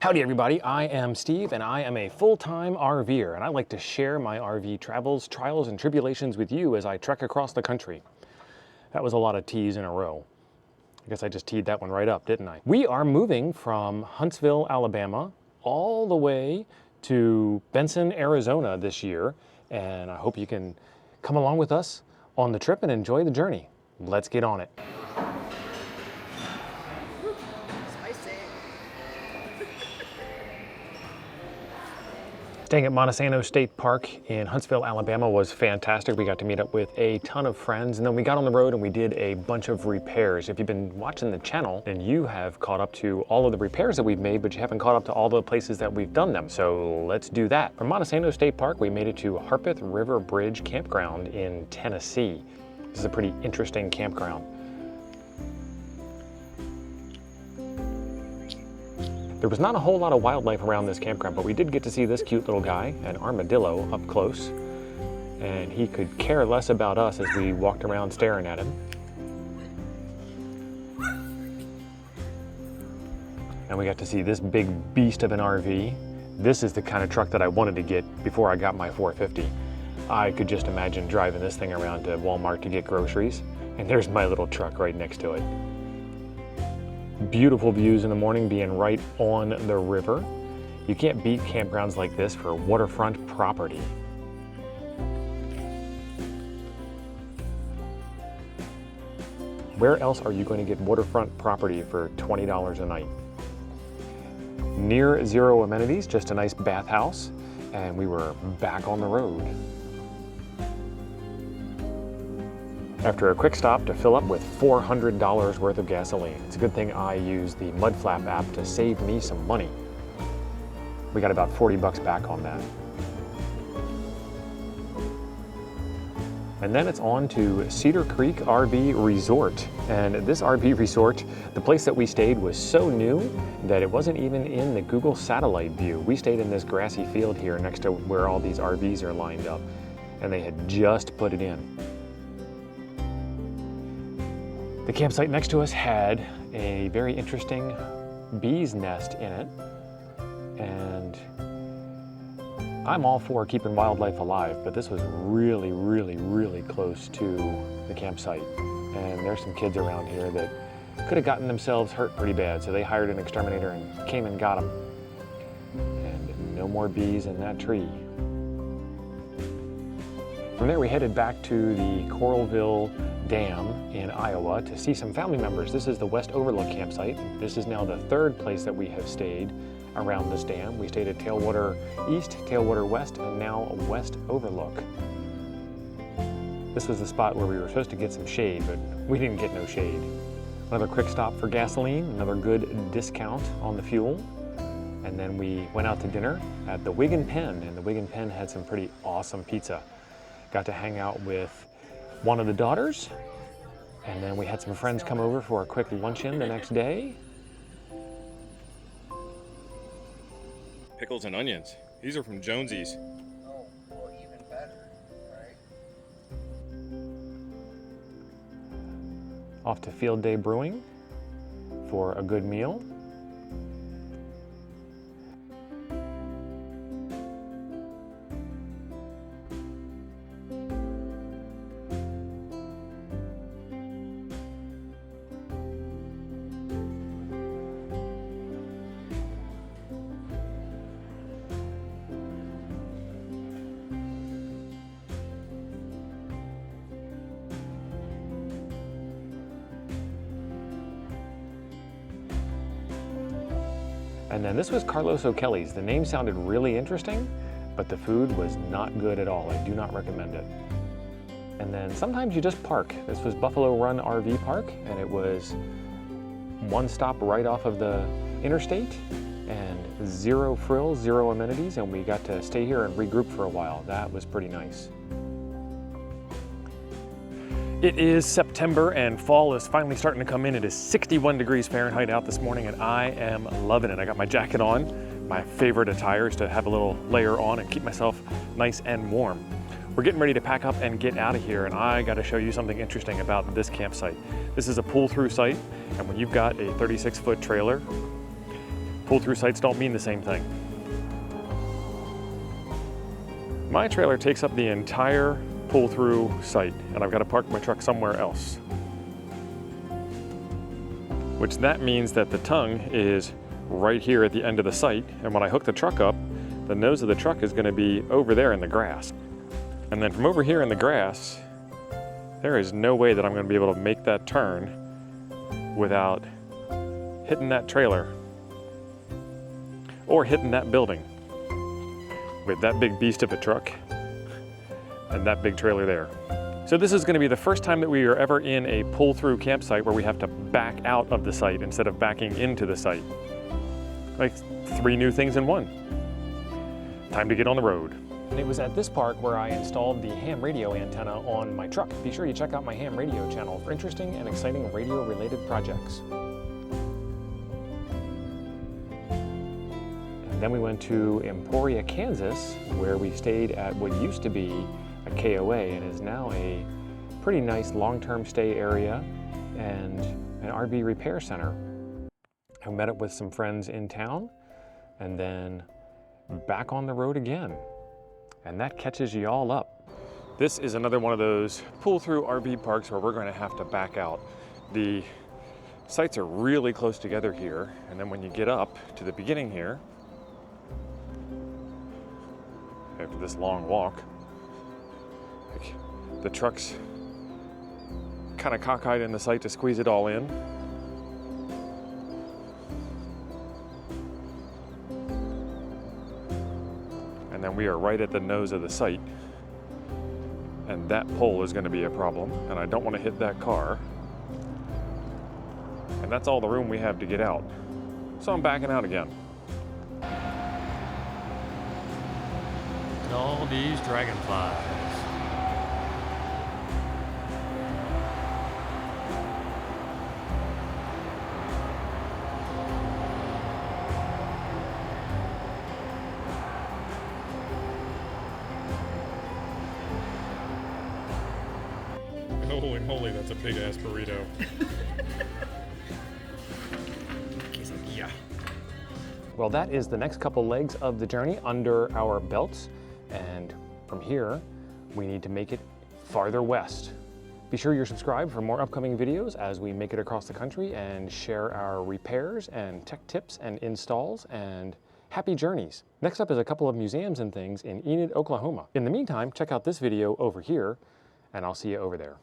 Howdy everybody, I am Steve and I am a full-time RVer and I like to share my RV travels, trials, and tribulations with you as I trek across the country. That was a lot of T's in a row. I guess I just teed that one right up, didn't I? We are moving from Huntsville, Alabama, all the way to Benson, Arizona this year, and I hope you can come along with us on the trip and enjoy the journey. Let's get on it. Staying at Montesano State Park in Huntsville, Alabama was fantastic. We got to meet up with a ton of friends, and then we got on the road and we did a bunch of repairs. If you've been watching the channel, then you have caught up to all of the repairs that we've made, but you haven't caught up to all the places that we've done them. So let's do that. From Montesano State Park, we made it to Harpeth River Bridge Campground in Tennessee. This is a pretty interesting campground. There was not a whole lot of wildlife around this campground, but we did get to see this cute little guy, an armadillo, up close. And he could care less about us as we walked around staring at him. And we got to see this big beast of an RV. This is the kind of truck that I wanted to get before I got my 450. I could just imagine driving this thing around to Walmart to get groceries. And there's my little truck right next to it. Beautiful views in the morning, being right on the river. You can't beat campgrounds like this for waterfront property. Where else are you going to get waterfront property for $20 a night? Near zero amenities, just a nice bathhouse, and we were back on the road. After a quick stop to fill up with $400 worth of gasoline. It's a good thing I use the Mudflap app to save me some money. We got about 40 bucks back on that. And then it's on to Cedar Creek RV Resort. And this RV resort, the place that we stayed was so new that it wasn't even in the Google satellite view. We stayed in this grassy field here next to where all these RVs are lined up, and they had just put it in. The campsite next to us had a very interesting bee's nest in it, and I'm all for keeping wildlife alive, but this was really, really, really close to the campsite. And there's some kids around here that could have gotten themselves hurt pretty bad, so they hired an exterminator and came and got them. And no more bees in that tree. From there we headed back to the Coralville Dam in Iowa to see some family members. This is the West Overlook campsite. This is now the third place that we have stayed around this dam. We stayed at Tailwater East, Tailwater West, and now West Overlook. This was the spot where we were supposed to get some shade, but we didn't get no shade. Another quick stop for gasoline, another good discount on the fuel. And then we went out to dinner at the Wig and Pen, and the Wig and Pen had some pretty awesome pizza. Got to hang out with one of the daughters, and then we had some friends come over for a quick luncheon the next day. Pickles and onions. These are from Jonesy's. Oh, well, even better, right? Off to Field Day Brewing for a good meal. And then this was Carlos O'Kelly's. The name sounded really interesting, but the food was not good at all. I do not recommend it. And then sometimes you just park. This was Buffalo Run RV Park, and it was one stop right off of the interstate, and zero frills, zero amenities, and we got to stay here and regroup for a while. That was pretty nice. It is September and fall is finally starting to come in. It is 61 degrees Fahrenheit out this morning and I am loving it. I got my jacket on. My favorite attire is to have a little layer on and keep myself nice and warm. We're getting ready to pack up and get out of here, and I got to show you something interesting about this campsite. This is a pull-through site, and when you've got a 36-foot trailer pull-through sites don't mean the same thing. My trailer takes up the entire pull-through site, and I've got to park my truck somewhere else. Which that means that the tongue is right here at the end of the site, and when I hook the truck up, the nose of the truck is going to be over there in the grass. And then from over here in the grass, there is no way that I'm going to be able to make that turn without hitting that trailer or hitting that building with that big beast of a truck and that big trailer there. So this is going to be the first time that we are ever in a pull-through campsite where we have to back out of the site instead of backing into the site. Like 3 new things in one. Time to get on the road. And it was at this park where I installed the ham radio antenna on my truck. Be sure you check out my ham radio channel for interesting and exciting radio-related projects. And then we went to Emporia, Kansas, where we stayed at what used to be a KOA and is now a pretty nice long-term stay area and an RV repair center. I met up with some friends in town and then back on the road again. And that catches you all up. This is another one of those pull-through RV parks where we're going to have to back out. The sites are really close together here, and then when you get up to the beginning here, after this long walk, like, the truck's kind of cockeyed in the site to squeeze it all in. And then we are right at the nose of the site. And that pole is going to be a problem, and I don't want to hit that car. And that's all the room we have to get out. So I'm backing out again. All these dragonflies. Holy moly, that's a big ass burrito. He's like, yeah. Well, that is the next couple legs of the journey under our belts. And from here, we need to make it farther west. Be sure you're subscribed for more upcoming videos as we make it across the country and share our repairs and tech tips and installs and happy journeys. Next up is a couple of museums and things in Enid, Oklahoma. In the meantime, check out this video over here, and I'll see you over there.